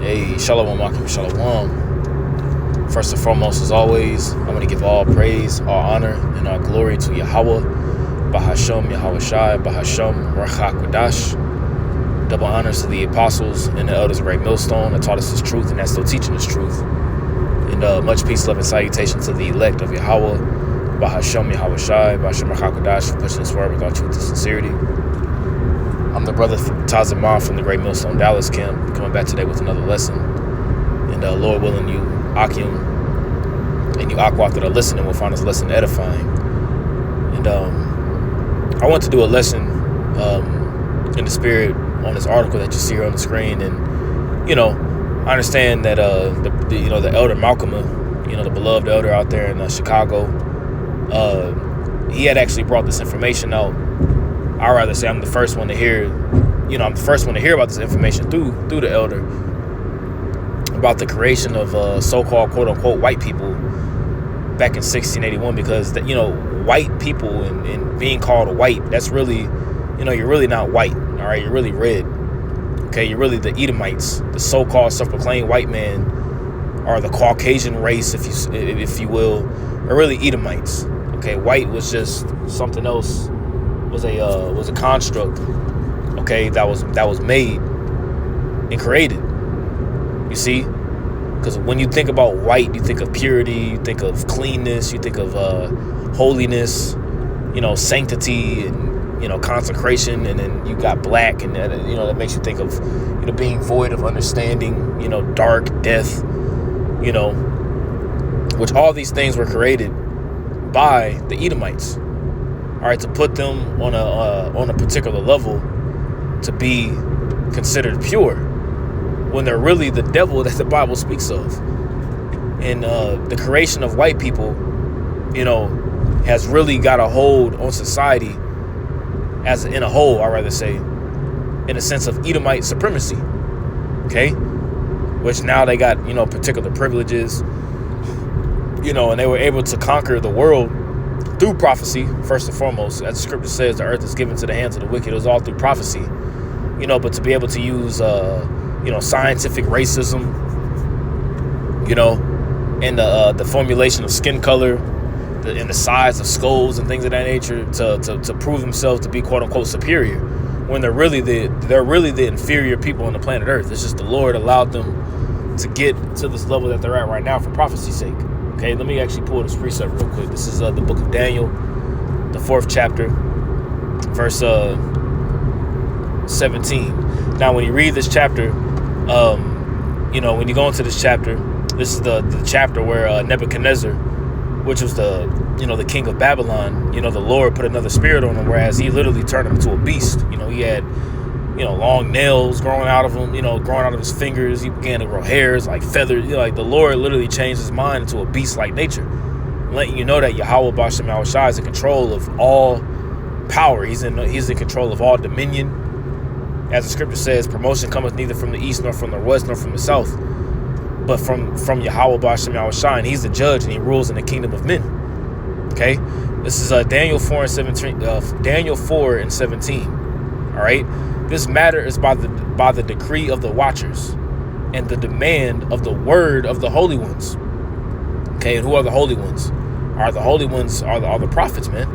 Hey, Shalom, Akim, Shalom. First and foremost, as always, I want to give all praise, all honor, and all glory to Yahweh, Bahashem, Yahweh Shai, Bahashem, Rachak Wadash. Double honors to the apostles and the elders of Great Millstone that taught us His truth and that's still teaching His truth. And much peace, love, and salutation to the elect of Yahweh, Bahashem, Yahweh Shai, Bahashem, Rachak Wadash, for pushing this word with all truth and sincerity. I'm the brother Tazimah from the Great Millstone Dallas camp, coming back today with another lesson. And Lord willing, you Akim and you Akwaf that are listening will find this lesson edifying. And I want to do a lesson in the spirit on this article that you see here on the screen. And I understand that the elder Malcolm, the beloved elder out there in Chicago, he had actually brought this information out. I'd rather say I'm the first one to hear, I'm the first one to hear about this information through the elder about the creation of so-called quote-unquote white people back in 1681, because white people and being called white, that's really, you're really not white, all right? You're really red, okay? You're really the Edomites, the so-called self-proclaimed white man, or the Caucasian race, if you will, are really Edomites, okay? White was just something else. Was a construct, okay, that was made and created. You see, because when you think about white, you think of purity, you think of cleanness, you think of holiness, sanctity, and consecration, and then you got black, and that makes you think of being void of understanding, dark, death, which all these things were created by the Edomites. All right, to put them on a particular level to be considered pure, when they're really the devil that the Bible speaks of. And the creation of white people, has really got a hold on society in a whole, I'd rather say, in a sense of Edomite supremacy, okay? Which now they got, particular privileges, and they were able to conquer the world through prophecy, first and foremost. As the scripture says, the earth is given to the hands of the wicked. It was all through prophecy, but to be able to use, scientific racism, and the formulation of skin color, and the size of skulls and things of that nature to prove themselves to be quote unquote superior, when they're really the inferior people on the planet Earth. It's just the Lord allowed them to get to this level that they're at right now for prophecy's sake. Okay, let me actually pull this precept real quick. This is the book of Daniel, the 4th chapter, verse 17. Now, when you read this chapter, when you go into this chapter, this is the chapter where Nebuchadnezzar, which was the king of Babylon, the Lord put another spirit on him, whereas he literally turned him into a beast. He had, long nails growing out of him, growing out of his fingers. He began to grow hairs like feathers. Like the Lord literally changed his mind into a beast-like nature, letting you know that Yahweh Bashem Yahweh Shai is in control of all power. He's in control of all dominion. As the scripture says, promotion cometh neither from the east nor from the west nor from the south, but from Yahweh Bashem Yahweh Shai. And he's the judge, and he rules in the kingdom of men. Okay, this is Daniel 4 and 17. Daniel 4 and 17. All right. This matter is by the decree of the watchers and the demand of the word of the holy ones. Okay, and who are the holy ones? The holy ones are the prophets, man.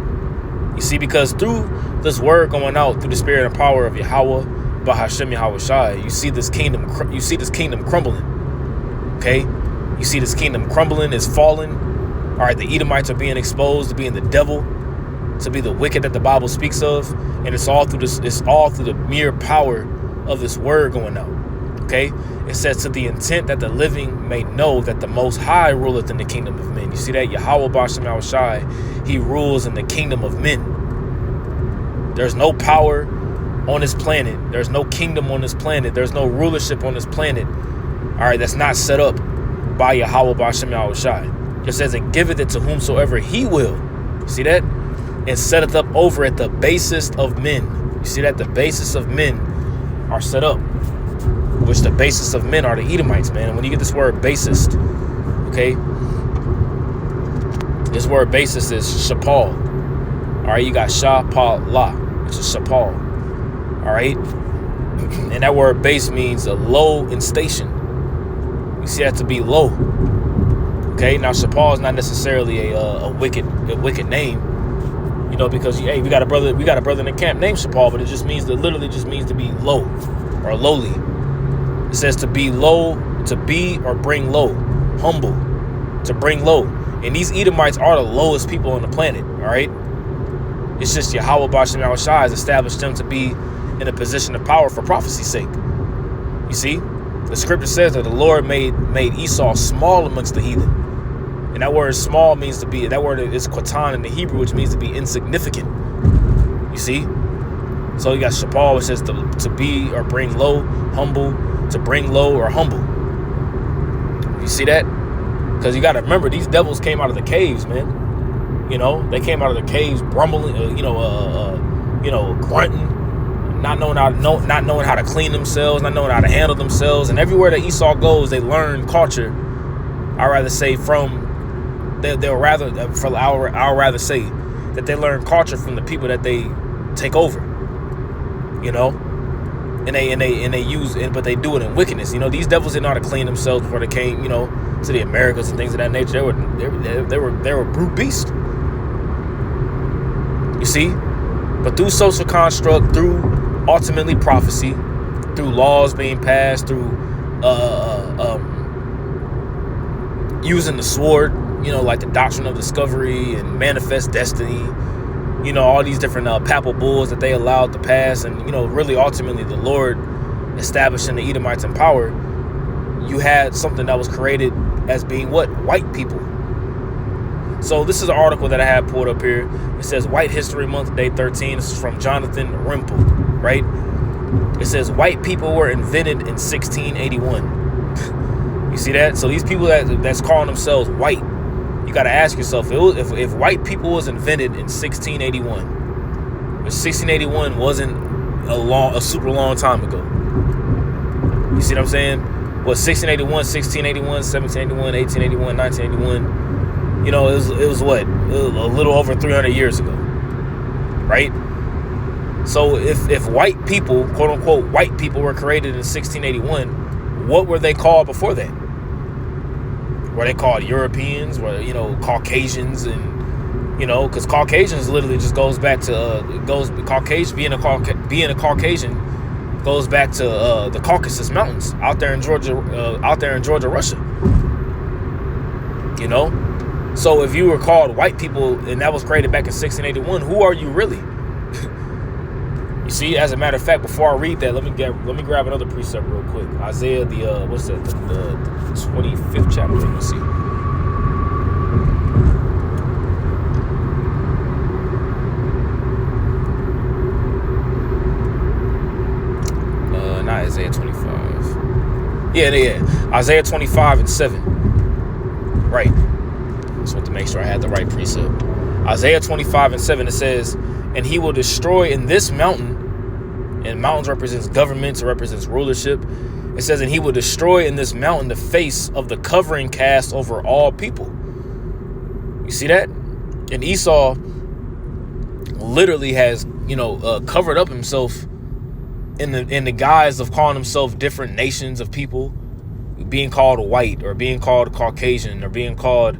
You see, because through this word going out through the spirit and power of Yahweh, Bahashem Yahweh Shai, you see this kingdom crumbling. Okay, you see this kingdom crumbling, is falling. All right, the Edomites are being exposed to being the devil, to be the wicked that the Bible speaks of, and it's all through the mere power of this word going out. Okay, it says, to the intent that the living may know that the Most High ruleth in the kingdom of men. You see that? Yahweh Bashem Yahweh Shai, he rules in the kingdom of men. There's no power on this planet, there's no kingdom on this planet, there's no rulership on this planet, all right, that's not set up by Yahweh Bashem Yahweh Shai. It says, and giveth it to whomsoever he will. You see that? And setteth up over at the basest of men. You see that? The basis of men are set up, which the basis of men are the Edomites, man. And when you get this word basist, okay, this word basis is shapal. All right, you got shapala, which is shapal. All right, and that word base means a low in station. We see that to be low. Okay, now Shapal is not necessarily a wicked name, you know, because hey, we got a brother in the camp named Shapal, but literally just means to be low or lowly. It says to be low, to be or bring low, humble, to bring low. And these Edomites are the lowest people on the planet, all right? It's just Yahweh Ba'Shem Yahushua has established them to be in a position of power for prophecy's sake. You see? The scripture says that the Lord made Esau small amongst the heathen. And that word small means to be, that word is Qatan in the Hebrew, which means to be insignificant. You see? So you got Shapal, which says to be or bring low, humble, to bring low or humble. You see that? Because you got to remember, these devils came out of the caves, man. You know, they came out of the caves grumbling, grunting, not knowing how to clean themselves, not knowing how to handle themselves. And everywhere that Esau goes, they learn culture. I'll rather say I'll rather say that they learn culture from the people that they take over. You know, and they use it, but they do it in wickedness. You know, these devils didn't know how to clean themselves before they came, you know, to the Americas and things of that nature. They were brute beasts. You see, but through social construct, through ultimately prophecy, through laws being passed, through using the sword, you know, like the doctrine of discovery and manifest destiny, you know, all these different papal bulls that they allowed to pass, and, you know, really ultimately the Lord establishing the Edomites in power, you had something that was created as being what? White people. So this is an article that I have pulled up here. It says White History Month, Day 13. This is from Jonathan Rimple, right? It says white people were invented in 1681. You see that? So these people that's calling themselves white, you got to ask yourself, if white people was invented in 1681, which 1681 wasn't a super long time ago. You see what I'm saying? What, 1681, 1681, 1781, 1881, 1981. You know, it was what? A little over 300 years ago. Right? So if white people, quote unquote, white people were created in 1681, what were they called before that? Were they called Europeans? Were, you know, Caucasians? And, you know, because Caucasians literally just goes back to, being a Caucasian goes back to the Caucasus Mountains out there in Georgia, Russia. You know? So if you were called white people and that was created back in 1681, who are you really? You see, as a matter of fact, before I read that, let me grab another precept real quick. Isaiah, the 25th chapter. Let me see. Not Isaiah 25. Yeah. Isaiah 25 and 7. Right. Just want to make sure I had the right precept. Isaiah 25 and 7, it says, and he will destroy in this mountain, and mountains represents governments, it represents rulership. It says, and he will destroy in this mountain the face of the covering cast over all people. You see that? And Esau literally has, you know, covered up himself in the guise of calling himself different nations of people, being called white or being called Caucasian or being called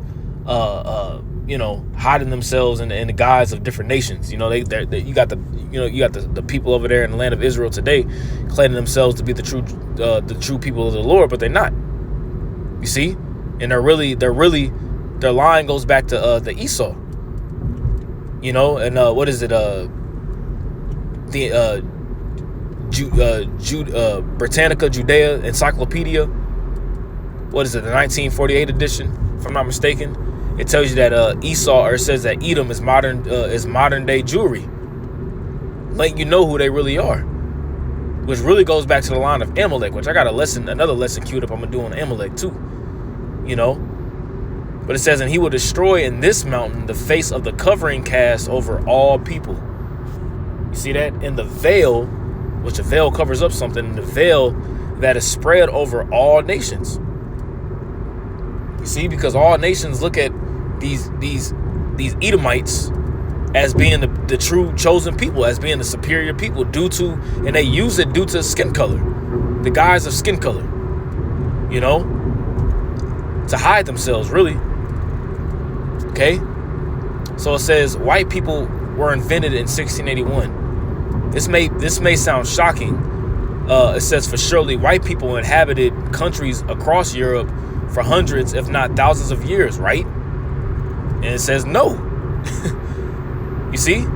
you know, hiding themselves in the guise of different nations. You know, you got the people over there in the land of Israel today claiming themselves to be the true people of the Lord, but they're not. You see, and their line goes back to the Esau. You know, and what is it? Britannica Judea Encyclopedia. What is it? The 1948 edition, if I'm not mistaken. It tells you that Esau, or it says that Edom is modern day Jewry. Letting you know who they really are, which really goes back to the line of Amalek, which I got another lesson queued up. I'm gonna do on Amalek too. You know, but it says, and he will destroy in this mountain the face of the covering cast over all people. You see that? In the veil, which a veil covers up something, in the veil that is spread over all nations. You see, because all nations look at these Edomites as being the true chosen people, as being the superior people, and they use it due to skin color, the guise of skin color, you know. to hide themselves, really. Okay? So it says white people were invented in 1681. This may sound shocking. It says, for surely white people inhabited countries across Europe for hundreds, if not thousands of years, right? And it says no. You see?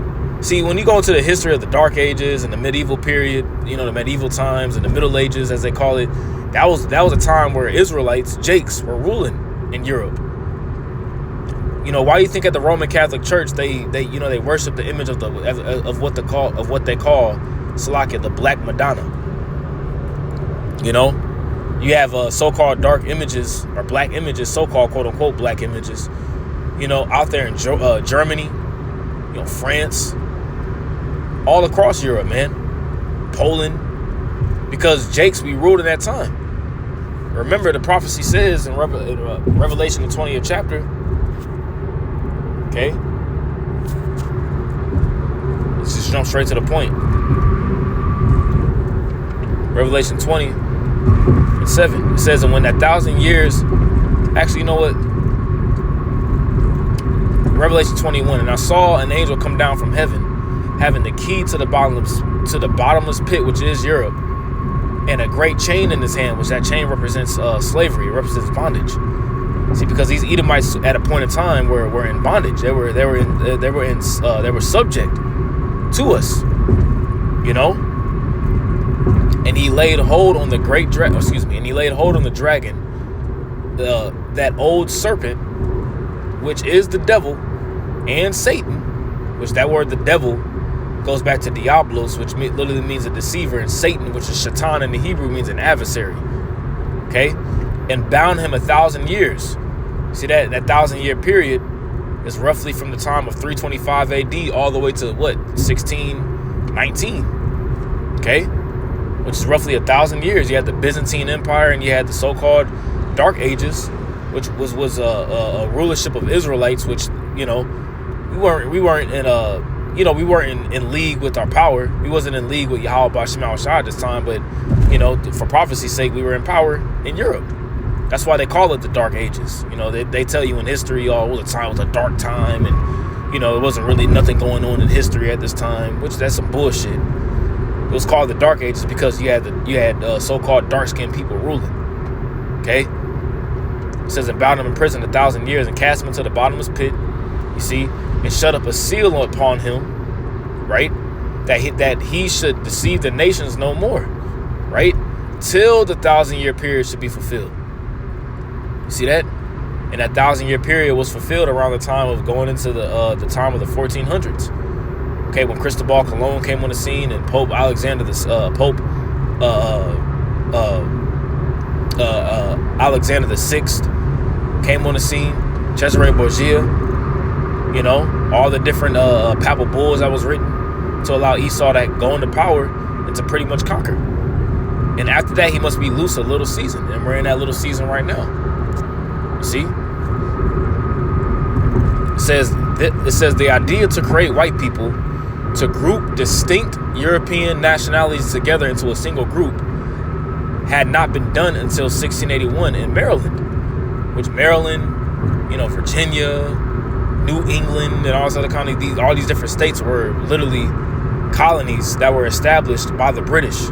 See, when you go into the history of the Dark Ages and the medieval period, the medieval times and the Middle Ages, as they call it, that was a time where Israelites, Jakes, were ruling in Europe. Why do you think at the Roman Catholic Church they worship the image of what they call Salakia, the Black Madonna? You have so-called dark images or black images, so-called quote unquote black images, out there in Germany, France, all across Europe, man, Poland, because Jakes, we ruled in that time. Remember, the prophecy says in Revelation, the 20th chapter, okay, let's just jump straight to the point. Revelation 20:7, it says, and when that 1,000 years, actually, you know what? Revelation 21, and I saw an angel come down from heaven, having the key to the bottomless pit, which is Europe, and a great chain in his hand, which that chain represents slavery, it represents bondage. See, because these Edomites at a point in time were in bondage. They were subject to us, And he laid hold on the dragon, that old serpent, which is the devil and Satan, which that word, the devil, goes back to Diablos, which literally means a deceiver, and Satan, which is Shaitan in the Hebrew, means an adversary. Okay? And bound him 1,000 years. See, that 1,000-year period is roughly from the time of 325 AD all the way to 1619. Okay? Which is roughly 1,000 years. You had the Byzantine Empire and you had the so-called Dark Ages, which was a rulership of Israelites, which, we weren't in league with our power. We wasn't in league with Yahweh Bashmal Shah at this time, but, for prophecy's sake, we were in power in Europe. That's why they call it the Dark Ages. They tell you in history, all the time was a dark time, and, it wasn't really nothing going on in history at this time, which that's some bullshit. It was called the Dark Ages because you had so-called dark-skinned people ruling. Okay? It says, and bound him in prison 1,000 years and cast him into the bottomless pit, you see, and shut up a seal upon him, right? That he should deceive the nations no more, right? Till the 1,000-year period should be fulfilled. You see that? And that 1,000-year period was fulfilled around the time of going into the time of the 1400s. Okay, when Cristobal Colon came on the scene and Pope Alexander Alexander VI came on the scene, Cesare Borgia, all the different papal bulls that was written to allow Esau to go into power and to pretty much conquer. And after that, he must be loose a little season, and we're in that little season right now. You see? It says the idea to create white people, to group distinct European nationalities together into a single group, had not been done until 1681 in Maryland, which Maryland, Virginia, New England, and all these different states were literally colonies that were established by the British.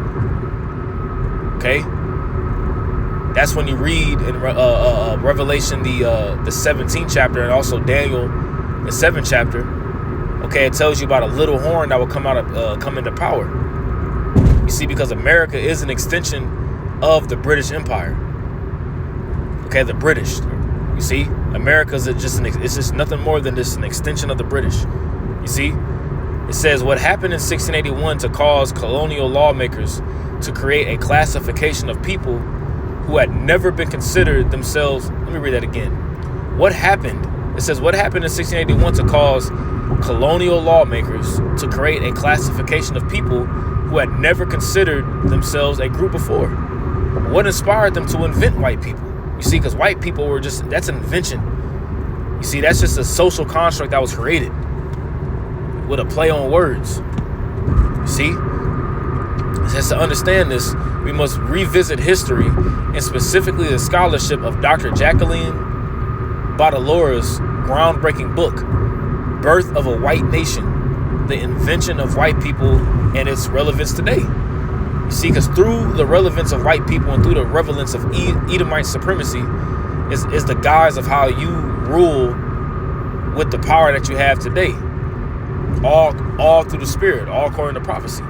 Okay, that's when you read in Revelation the 17th chapter, and also Daniel the 7th chapter. Okay, it tells you about a little horn that will come into power. You see, because America is an extension of the British Empire. Okay, the British. You see, America's it's just nothing more than just an extension of the British. You see, it says what happened in 1681 to cause colonial lawmakers to create a classification of people who had never been considered themselves. Let me read that again. What happened? It says what happened in 1681 to cause colonial lawmakers to create a classification of people who had never considered themselves a group before. What inspired them to invent white people? You see, because white people were that's an invention. You see, that's just a social construct that was created with a play on words. You see? Just to understand this, we must revisit history, and specifically the scholarship of Dr. Jacqueline Baudelaur's groundbreaking book, Birth of a White Nation, the Invention of White People and its Relevance Today. You see, because through the relevance of white people and through the relevance of Edomite supremacy is the guise of how you rule with the power that you have today. All through the spirit, all according to prophecy.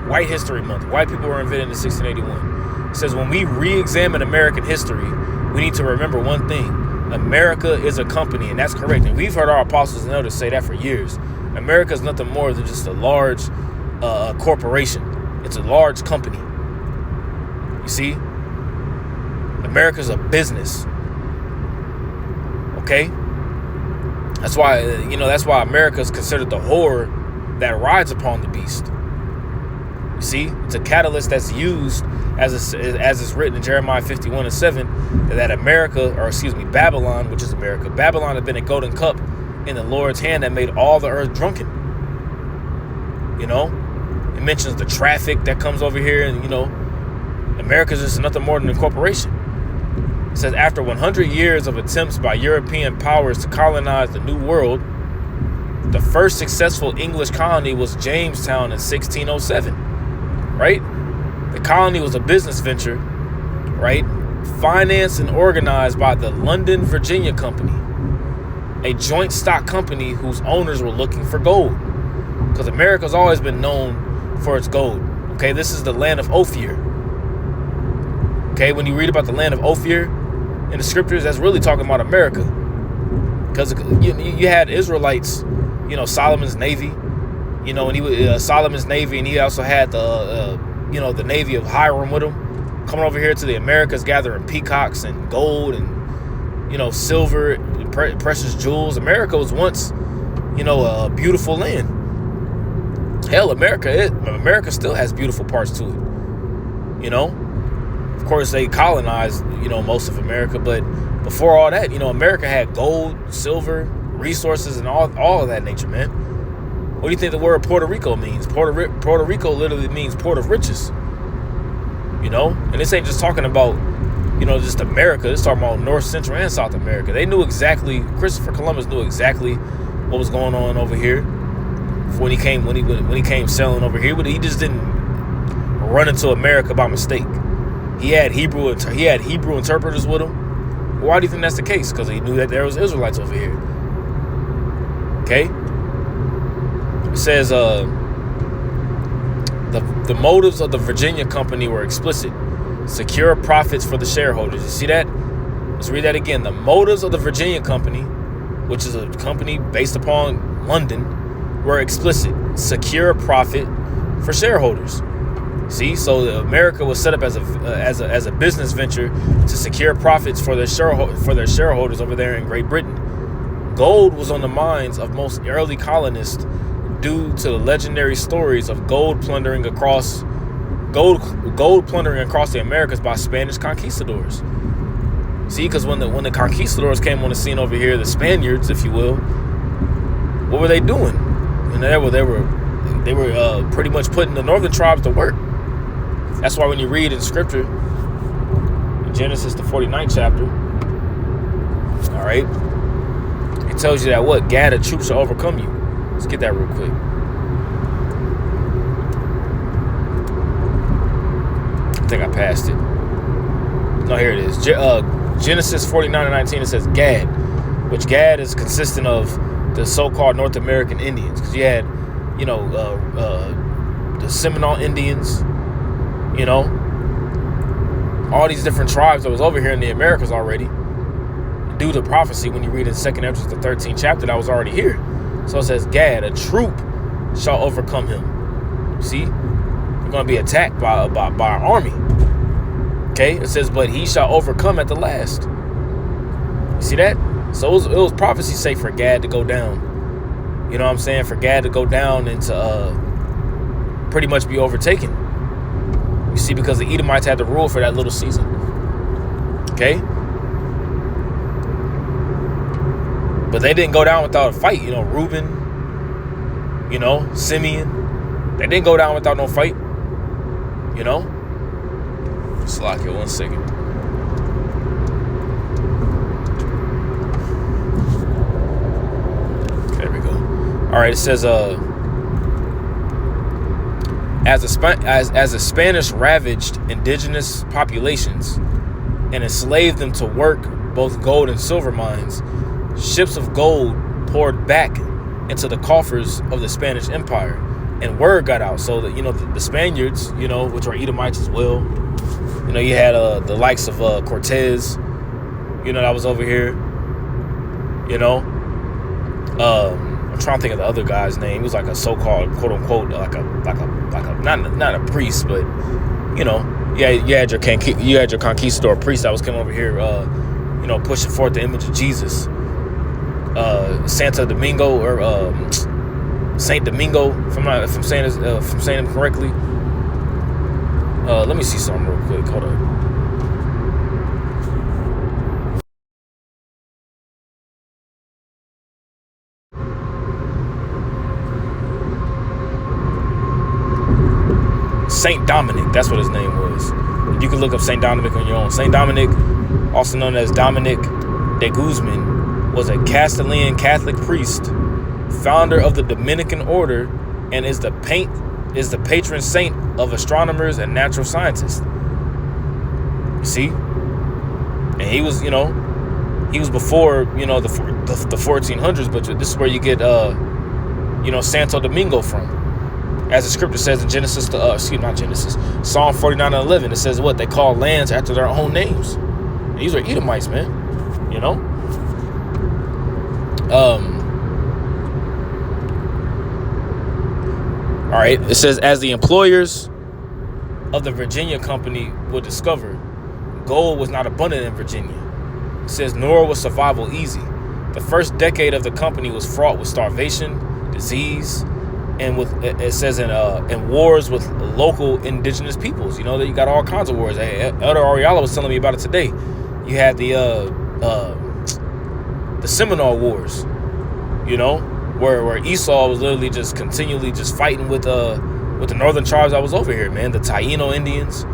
White History Month. White people were invented in 1681. It says, when we re-examine American history, we need to remember one thing. America is a company, and that's correct. And we've heard our apostles and elders say that for years. America is nothing more than just a large corporation. It's a large company. You see? America's a business. Okay? That's why America is considered the whore that rides upon the beast. You see? It's a catalyst that's used as is written in Jeremiah 51:7, that Babylon, which is America, Babylon had been a golden cup in the Lord's hand that made all the earth drunken. You know? It mentions the traffic that comes over here, and America's just nothing more than a corporation. It says, after 100 years of attempts by European powers to colonize the New World, the first successful English colony was Jamestown in 1607, right? The colony was a business venture, right? Financed and organized by the London, Virginia Company, a joint stock company whose owners were looking for gold, because America's always been known for its gold. Okay, this is the land of Ophir. Okay, when you read about the land of Ophir in the scriptures, that's really talking about America, because you had Israelites, Solomon's navy, and Solomon's navy, and he also had the navy of Hiram with him, coming over here to the Americas, gathering peacocks and gold and silver and precious jewels. America was once a beautiful land. Hell, America still has beautiful parts to it. Of course, they colonized, most of America, but before all that, America had gold, silver, resources, and all of that nature, man. What do you think the word Puerto Rico means? Puerto Rico literally means port of riches. And this ain't just talking about, just America. It's talking about North, Central, and South America. They knew exactly. Christopher Columbus knew exactly what was going on over here when he came sailing over here. But he just didn't run into America by mistake. He had Hebrew interpreters with him. Why do you think that's the case? Because he knew that there was Israelites over here. Okay. It says the motives of the Virginia Company were explicit. Secure profits for the shareholders. You see that? Let's read that again. The motives of the Virginia Company, which is a company based upon London, were explicit. Secure profit for shareholders. See, so America was set up as a business venture to secure profits for their shareholders over there in Great Britain. Gold was on the minds of most early colonists due to the legendary stories of gold plundering across the Americas by Spanish conquistadors. See, because when the conquistadors came on the scene over here, the Spaniards, if you will, what were they doing? And they were pretty much putting the northern tribes to work. That's why when you read in scripture, in Genesis, the 49th chapter, all right, it tells you that what? Gad, a troop shall overcome you. Let's get that real quick. I think I passed it. No, here it is. Genesis 49:19, it says Gad, which Gad is consistent of the so-called North American Indians. Because you had, the Seminole Indians, all these different tribes that was over here in the Americas already. Due to prophecy, when you read in 2nd Ezra, the 13th chapter, that was already here. So it says, Gad, a troop shall overcome him. See? You're going to be attacked by an army. Okay? It says, but he shall overcome at the last. You see that? So it was prophecy say for Gad to go down. You know what I'm saying? For Gad to go down and to pretty much be overtaken. You see, because the Edomites had the rule for that little season. Okay? But they didn't go down without a fight. Reuben, Simeon. They didn't go down without no fight. Slack here 1 second. There we go. All right, it says as the Spanish ravaged indigenous populations and enslaved them to work both gold and silver mines, ships of gold poured back into the coffers of the Spanish Empire, and word got out. So that, the Spaniards, which are Edomites as well, you had the likes of Cortez, that was over here. I'm trying to think of the other guy's name. He was like a so-called quote unquote like a not a priest, but you had your conquistador priest that was coming over here, pushing forth the image of Jesus. Santo Domingo or Saint Domingo, if I'm saying him correctly. Let me see something real quick. Hold on. Saint Dominic, that's what his name was. You can look up Saint Dominic on your own. Saint Dominic, also known as Dominic de Guzman, was a Castilian Catholic priest, founder of the Dominican order, and is the patron saint of astronomers and natural scientists. You see? And he was before, the 1400s, but this is where you get, Santo Domingo from. As the scripture says in Psalm 49:11, it says what? They call lands after their own names. These are Edomites, man. All right, it says, as the employers of the Virginia Company would discover, gold was not abundant in Virginia. It says, nor was survival easy. The first decade of the company was fraught with starvation, disease, and in wars with local indigenous peoples. You got all kinds of wars. Elder Ariella was telling me about it today. You had the Seminole Wars, where Esau was literally just continually just fighting with the northern tribes that was over here, man. The Taino Indians,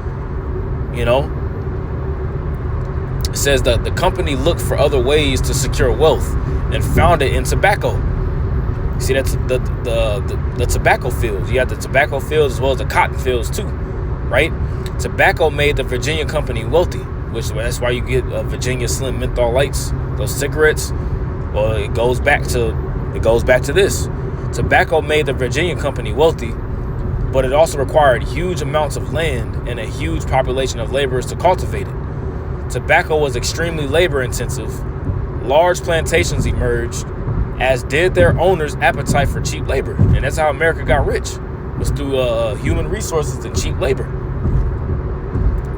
It says that the company looked for other ways to secure wealth and found it in tobacco. See, that's the tobacco fields. You have the tobacco fields as well as the cotton fields too, right? Tobacco made the Virginia Company wealthy, that's why you get Virginia Slim menthol lights, those cigarettes. Well, it goes back to this. Tobacco made the Virginia Company wealthy, but it also required huge amounts of land and a huge population of laborers to cultivate it. Tobacco was extremely labor intensive. Large plantations emerged, as did their owners' appetite for cheap labor. And that's how America got rich, was through human resources and cheap labor,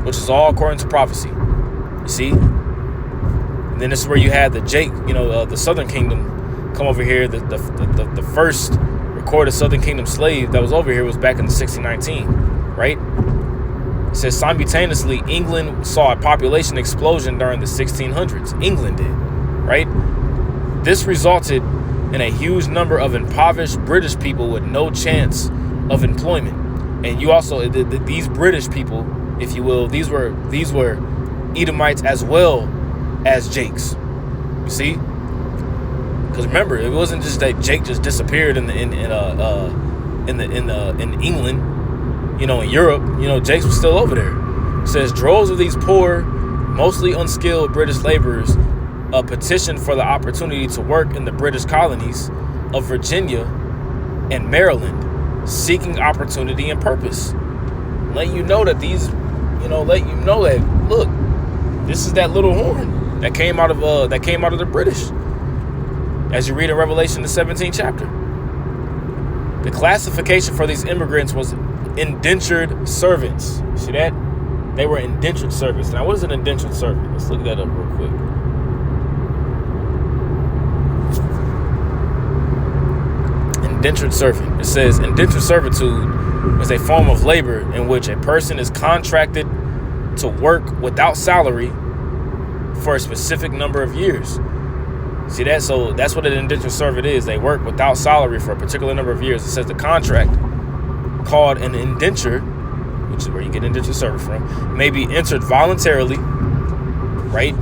which is all according to prophecy. You see? And then this is where you had the Southern Kingdom come over here. The first recorded Southern Kingdom slave that was over here was back in 1619, right? It says simultaneously, England saw a population explosion during the 1600s. England did, right? This resulted in a huge number of impoverished British people with no chance of employment. And you also, these British people, if you will, these were Edomites as well as Jakes. You see? Because remember, it wasn't just that Jake just disappeared in England, in Europe. Jakes was still over there. It says droves of these poor, mostly unskilled British laborers petitioned for the opportunity to work in the British colonies of Virginia and Maryland, seeking opportunity and purpose. Let you know that look, this is that little horn that came out of the British. As you read in Revelation, the 17th chapter, the classification for these immigrants was indentured servants. See that? They were indentured servants. Now, what is an indentured servant? Let's look that up real quick. Indentured servant. It says indentured servitude is a form of labor in which a person is contracted to work without salary for a specific number of years. See that? So that's what an indentured servant is. They work without salary for a particular number of years. It says the contract, called an indenture, which is where you get indentured servant from, may be entered voluntarily, right?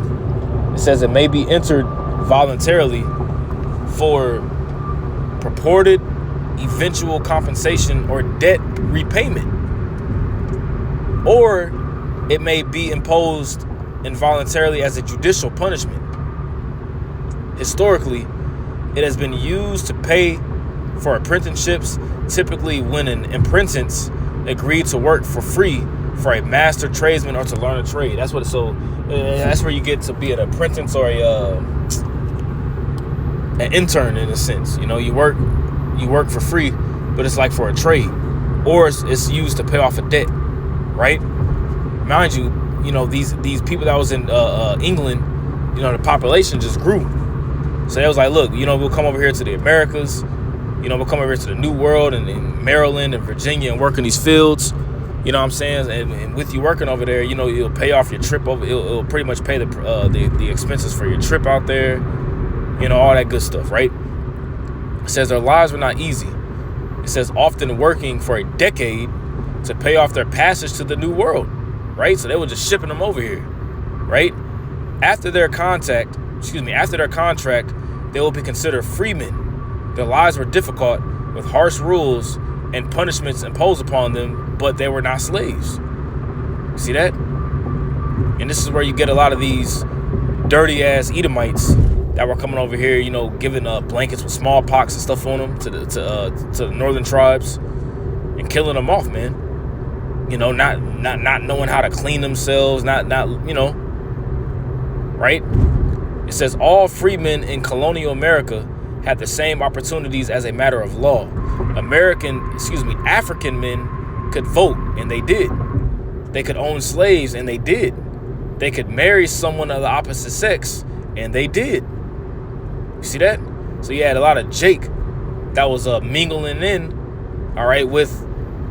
It says it may be entered voluntarily for purported eventual compensation or debt repayment, or it may be imposed involuntarily as a judicial punishment. Historically, it has been used to pay for apprenticeships, typically when an apprentice agreed to work for free for a master tradesman or to learn a trade. That's what. So that's where you get to be an apprentice or an intern in a sense. You know, you work for free, but it's like for a trade, or it's used to pay off a debt, right? Mind you, you know, these people that was in England, you know, the population just grew. So they was like, look, you know, we'll come over here to the Americas, you know, we'll come over here to the New World and in Maryland and Virginia and work in these fields. You know what I'm saying? And with you working over there, you know, it'll pay off your trip over. It'll pretty much pay the expenses for your trip out there. You know, all that good stuff, right? It says their lives were not easy. It says often working for a decade to pay off their passage to the New World, right? So they were just shipping them over here, right? After their contract, they will be considered freemen. Their lives were difficult with harsh rules and punishments imposed upon them, but they were not slaves. See that? And this is where you get a lot of these dirty ass Edomites that were coming over here, you know, giving blankets with smallpox and stuff on them to the northern tribes and killing them off, man. You know, not knowing how to clean themselves, not you know, right? It says all freemen in colonial America had the same opportunities as a matter of law. African men could vote, and they did. They could own slaves, and they did. They could marry someone of the opposite sex, and they did. You see that? So you had a lot of Jake that was mingling in, all right, with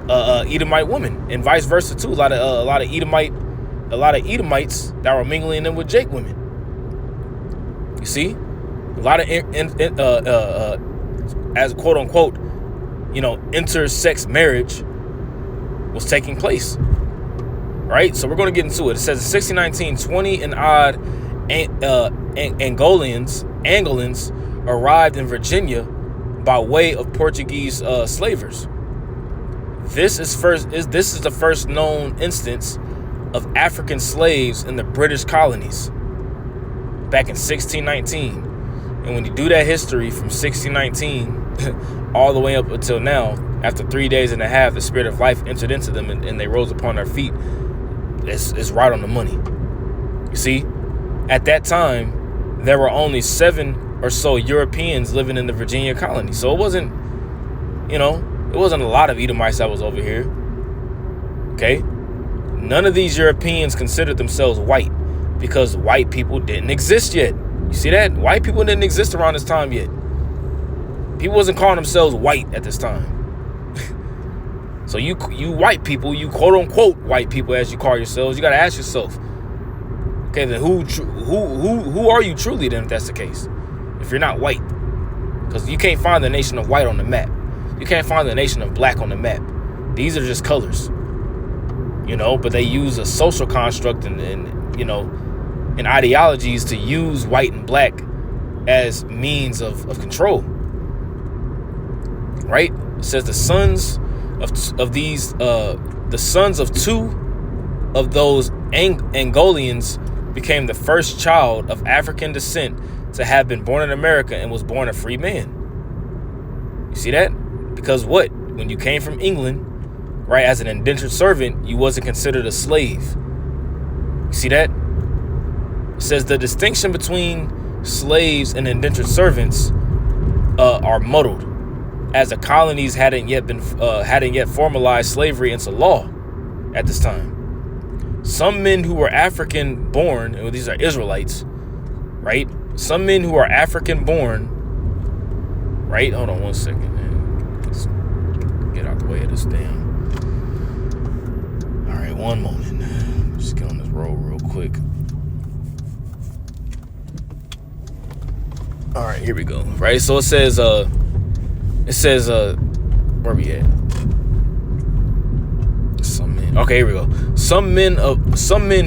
Edomite women, and vice versa too. A lot of Edomites that were mingling in with Jake women. You see, a lot of as quote unquote, you know, intersex marriage was taking place, right? So we're going to get into it. It says in 1619, 20 and odd Angolans arrived in Virginia by way of Portuguese slavers. This is the first known instance of African slaves in the British colonies back in 1619. And when you do that history from 1619 all the way up until now, after 3 days and a half, the spirit of life entered into them and they rose upon their feet. It's right on the money. You see, at that time, there were only 7 or so Europeans living in the Virginia colony. So it wasn't, you know, it wasn't a lot of Edomites that was over here. Okay? None of these Europeans considered themselves white because white people didn't exist yet. You see that? White people didn't exist around this time yet. People wasn't calling themselves white at this time. So you white people, you quote unquote white people as you call yourselves, you got to ask yourself, okay, then who are you truly then if that's the case? If you're not white, because you can't find the nation of white on the map. You can't find the nation of black on the map. These are just colors, you know, but they use a social construct and you know, and ideologies to use white and black as means of control, right? It says the sons of two of those Angolians became the first child of African descent to have been born in America and was born a free man. You see that? Because what? When you came from England, right, as an indentured servant, you wasn't considered a slave. You see that? It says the distinction between slaves and indentured servants are muddled, as the colonies hadn't yet formalized slavery into law at this time. Some men who were African born, and these are Israelites, right? Some men who are African born, right? Hold on one second, man. Let's get out the way of this damn. All right, one moment. Just get on this road real quick. All right, here we go. Right, so it says, where we at? Some men Okay, here we go. Some men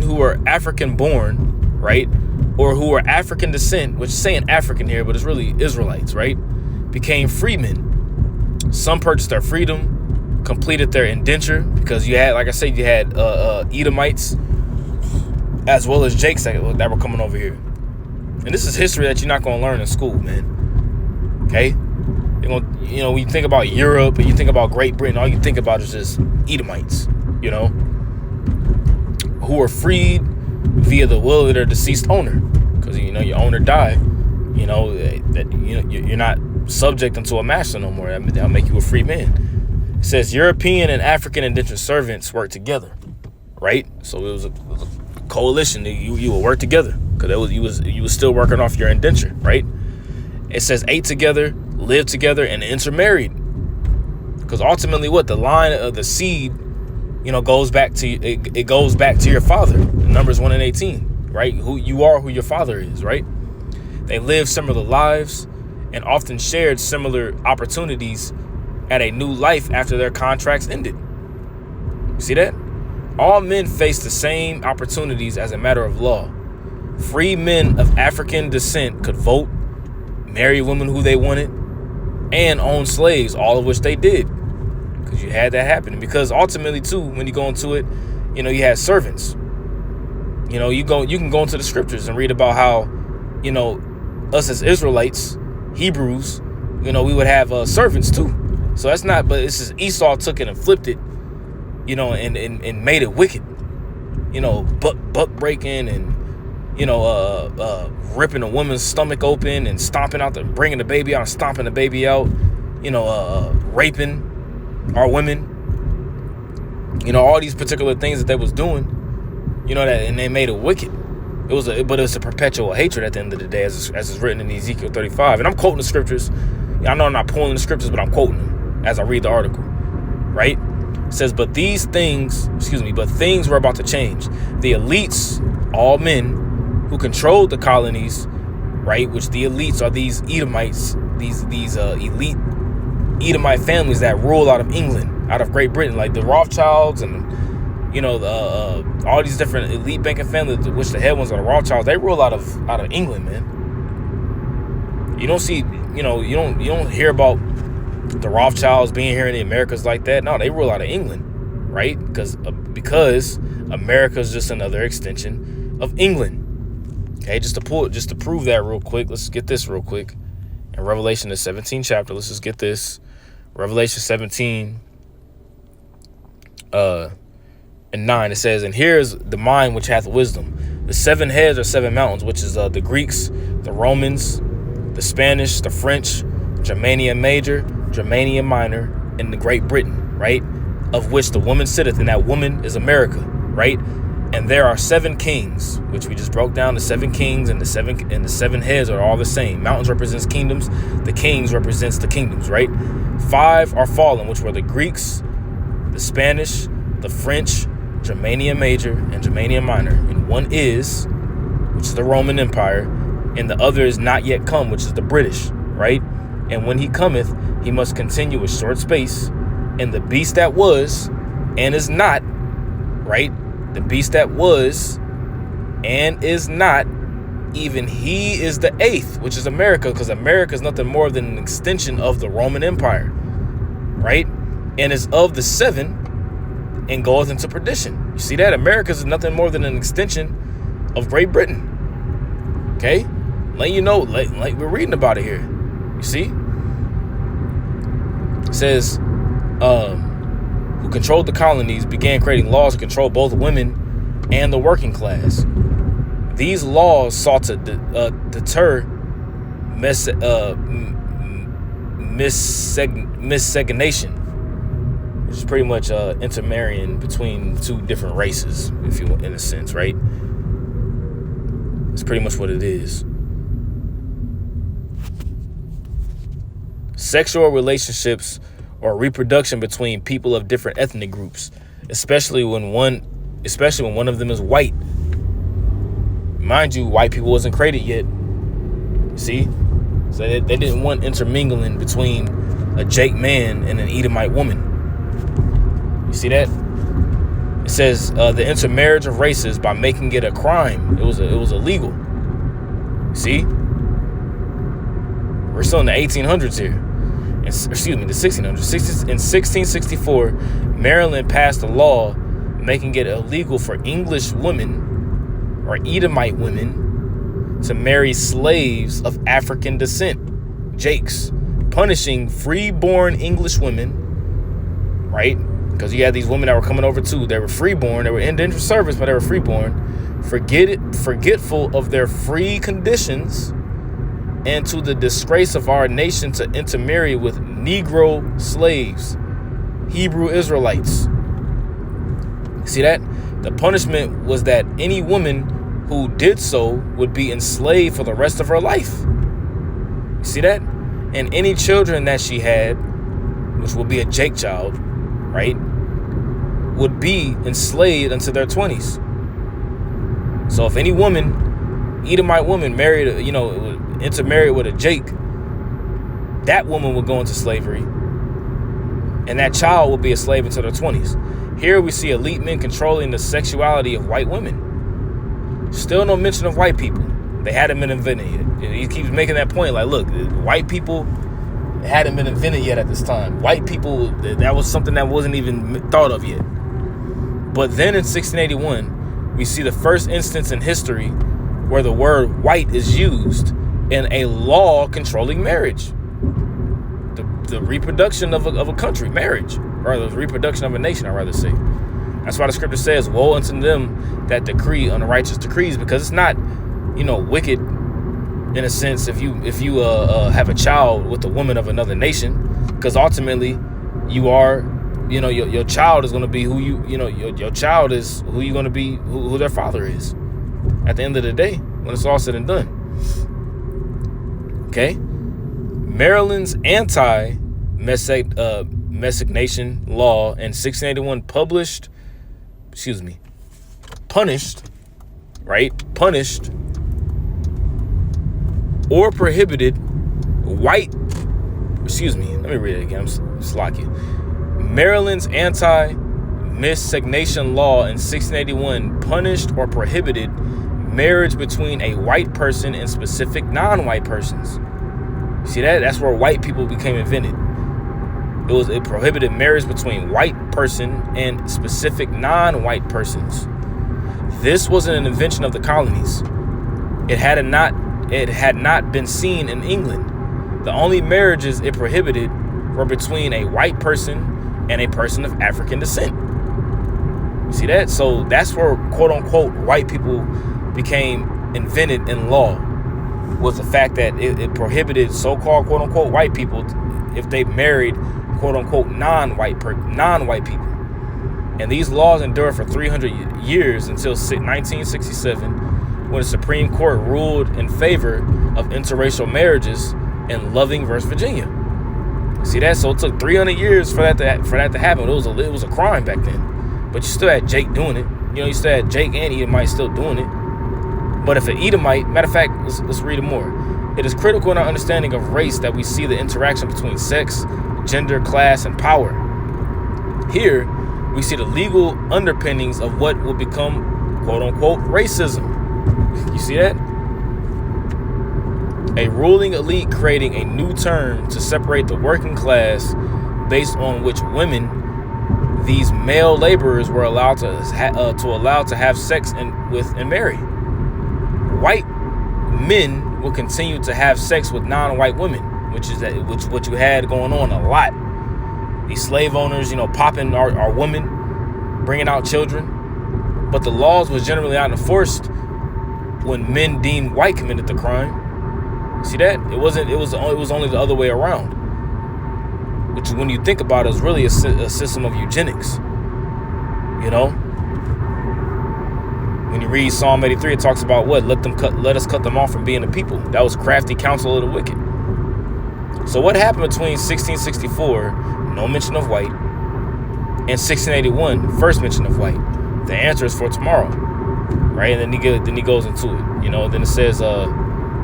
who are African born, right, or who are African descent, which is saying African here, but it's really Israelites, right, became freemen. Some purchased their freedom, completed their indenture, because you had, like I said, you had Edomites as well as Jakes that were coming over here. And this is history that you're not going to learn in school, man. Okay? When you think about Europe and you think about Great Britain, all you think about is just Edomites, who were freed via the will of their deceased owner. Because, your owner died, you're not subject unto a master no more. That'll make you a free man. It says European and African indentured servants work together, right? So it was a coalition. You would work together because you was still working off your indenture, right? It says ate together, lived together, and intermarried. Because ultimately, what the line of the seed, goes back to it goes back to your father. Numbers 1:18, right? Who you are, who your father is, right? They lived similar lives and often shared similar opportunities at a new life after their contracts ended. See that? All men face the same opportunities as a matter of law. Free men of African descent could vote, marry women who they wanted, and own slaves, all of which they did. Because you had that happen. Because ultimately, too, when you go into it, you had servants. You can go into the scriptures and read about how, us as Israelites, Hebrews, we would have servants too. So that's not, but it's just Esau took it and flipped it, and made it wicked. Buck breaking and, ripping a woman's stomach open and stomping out bringing the baby out and stomping the baby out, raping our women, all these particular things that they was doing, and they made it wicked. But it's a perpetual hatred at the end of the day, as it's written in Ezekiel 35. And I'm quoting the scriptures. I know I'm not pulling the scriptures, but I'm quoting them as I read the article, right? It says, but things were about to change. The elites, all men who controlled the colonies, right, which the elites are these Edomites, these elite Edomite families that rule out of England, out of Great Britain, like the Rothschilds and all these different elite banking families, which the head ones are the Rothschilds. They rule out of England, man. You don't see, you don't hear about the Rothschilds being here in the Americas like that. No, they rule out of England, right? Because America is just another extension of England. Okay, just to prove that real quick, let's get this real quick. In Revelation, the 17th chapter, let's just get this. Revelation 17, and 9, it says, and here is the mind which hath wisdom. The 7 heads are 7 mountains, which is the Greeks, the Romans, the Spanish, the French, Germania Major, Germania Minor, and the Great Britain, right? Of which the woman sitteth, and that woman is America, right? And there are 7 kings, which we just broke down. The 7 kings and the 7 heads are all the same. Mountains represents kingdoms. The kings represents the kingdoms, right? 5 are fallen, which were the Greeks, the Spanish, the French, Germania Major, and Germania Minor. And 1 is, which is the Roman Empire, and the other is not yet come, which is the British, right? And when he cometh, he must continue a short space. And the beast that was and is not, right? The beast that was and is not, even he is the 8th, which is America, because America is nothing more than an extension of the Roman Empire, right? And is of the 7 and goeth into perdition. You see that? America is nothing more than an extension of Great Britain. Okay? Let you know, like we're reading about it here. You see? It says, who controlled the colonies began creating laws to control both women and the working class. These laws sought to deter miscegenation, which is pretty much intermarrying between 2 different races, if you, in a sense, right? It's pretty much what it is. Sexual relationships or reproduction between people of different ethnic groups, especially when one of them is white. Mind you, white people wasn't created yet. See? So they didn't want intermingling between a Jake man and an Edomite woman. You see that? It says the intermarriage of races by making it a crime. It was illegal. See, we're still in the 1800s here. The 1600s. In 1664, Maryland passed a law making it illegal for English women or Edomite women to marry slaves of African descent, Jakes, punishing freeborn English women, right? Because you had these women that were coming over too. They were freeborn. They were indentured service, but they were freeborn. Forgetful of their free conditions, and to the disgrace of our nation to intermarry with Negro slaves, Hebrew Israelites. See that? The punishment was that any woman who did so would be enslaved for the rest of her life. You see that? And any children that she had, which will be a Jake child, right, would be enslaved until their 20s. So if any woman, Edomite woman, intermarried with a Jake, that woman would go into slavery, and that child will be a slave until their 20s. Here we see elite men controlling the sexuality of white women. Still no mention of white people. They hadn't been invented yet. He keeps making that point, like, look, white people hadn't been invented yet at this time. White people, that was something that wasn't even thought of yet. But then in 1681, we see the first instance in history where the word white is used in a law controlling marriage. The reproduction of a country, marriage, or the reproduction of a nation, I'd rather say. That's why the scripture says, woe unto them that decree unrighteous decrees, because it's not, wicked in a sense if you have a child with a woman of another nation, because ultimately you are, your child is going to be who your child is who you're going to be, who their father is at the end of the day when it's all said and done. Okay. Maryland's anti-miscegnation law in 1681 punished or prohibited let me read it again, I'm slacking. Maryland's anti-miscegnation law in 1681 punished or prohibited marriage between a white person and specific non-white persons. See that? That's where white people became invented. It prohibited marriage between white person and specific non-white persons. This wasn't an invention of the colonies. It had not been seen in England. The only marriages it prohibited were between a white person and a person of African descent. You see that? So that's where quote unquote white people became invented in law, was the fact that it prohibited so-called quote unquote white people if they married quote unquote non-white people. And these laws endured for 300 years until 1967, when the Supreme Court ruled in favor of interracial marriages in Loving versus Virginia. See that? So it took 300 years for that to happen. It was a crime back then. But you still had Jake doing it. You still had Jake and Edomite still doing it. But if an Edomite, matter of fact, let's read it more. It is critical in our understanding of race that we see the interaction between sex, gender, class, and power. Here, we see the legal underpinnings of what will become quote-unquote racism. You see that? A ruling elite creating a new term to separate the working class based on which women, these male laborers, were allowed to have sex and marry. White men will continue to have sex with non-white women, which what you had going on a lot. These slave owners, popping our women, bringing out children. But the laws was generally not enforced when men deemed white committed the crime. See that? It was only the other way around. Which, when you think about it, is really a system of eugenics. When you read Psalm 83, it talks about what? Let us cut them off from being a people. That was crafty counsel of the wicked. So what happened between 1664, no mention of white, and 1681, first mention of white? The answer is for tomorrow, right? And then he goes into it. Then it says,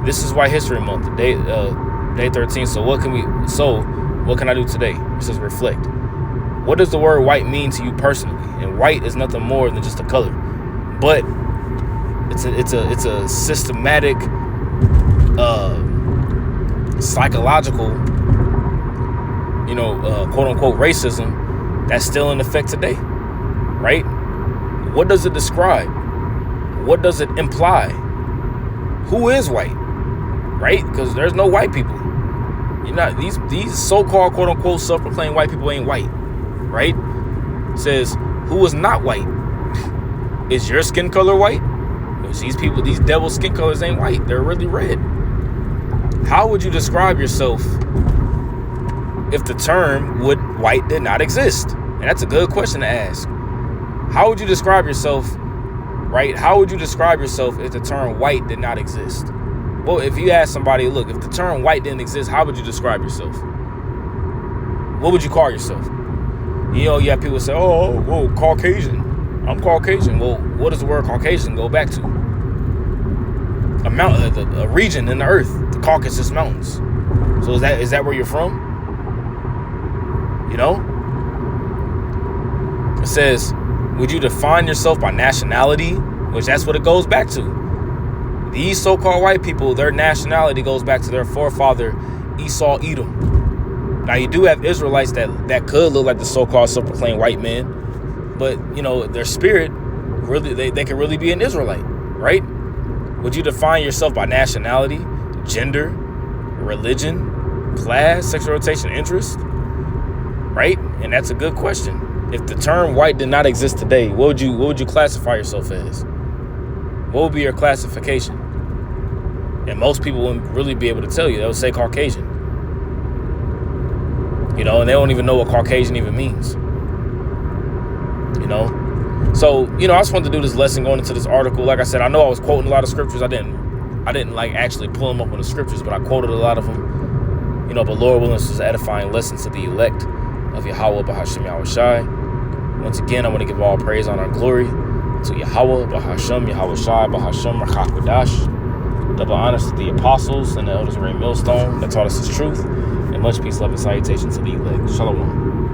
this is White History Month, day 13. So what can I do today? It says reflect. What does the word white mean to you personally? And white is nothing more than just a color, but it's a systematic, psychological, quote unquote racism that's still in effect today, right? What does it describe? What does it imply? Who is white, right? Because there's no white people. These so-called quote unquote self-proclaimed white people ain't white, right? It says, who is not white? Is your skin color white? These people, these devil skin colors ain't white. They're really red. How would you describe yourself if the term white did not exist? And that's a good question to ask. How would you describe yourself, right? How would you describe yourself if the term white did not exist? Well, if you ask somebody, look, if the term white didn't exist, how would you describe yourself? What would you call yourself? You have people say, oh, Caucasian. I'm Caucasian. Well, what does the word Caucasian go back to? A region in the earth, the Caucasus Mountains. So is that where you're from? It says, would you define yourself by nationality? Which that's what it goes back to. These so-called white people, their nationality goes back to their forefather Esau Edom. Now you do have Israelites that could look like the so-called self-proclaimed white man, but their spirit really they can really be an Israelite, right? Would you define yourself by nationality, gender, religion, class, sexual orientation, interest? Right? And that's a good question. If the term white did not exist today, what would you classify yourself as? What would be your classification? And most people wouldn't really be able to tell you. They would say Caucasian. And they don't even know what Caucasian even means. So, I just wanted to do this lesson going into this article. Like I said, I know I was quoting a lot of scriptures. I didn't like actually pull them up on the scriptures, but I quoted a lot of them. But Lord willing, this is an edifying lesson to the elect of Yahweh Bahashem Yahweh Shai. Once again, I want to give all praise, honor, and glory to Yahweh Bahashem Yahweh Shai Bahashem Rachakwadash. Double honors to the apostles and the elders of Ray Millstone that taught us his truth. And much peace, love, and salutation to the elect. Shalom.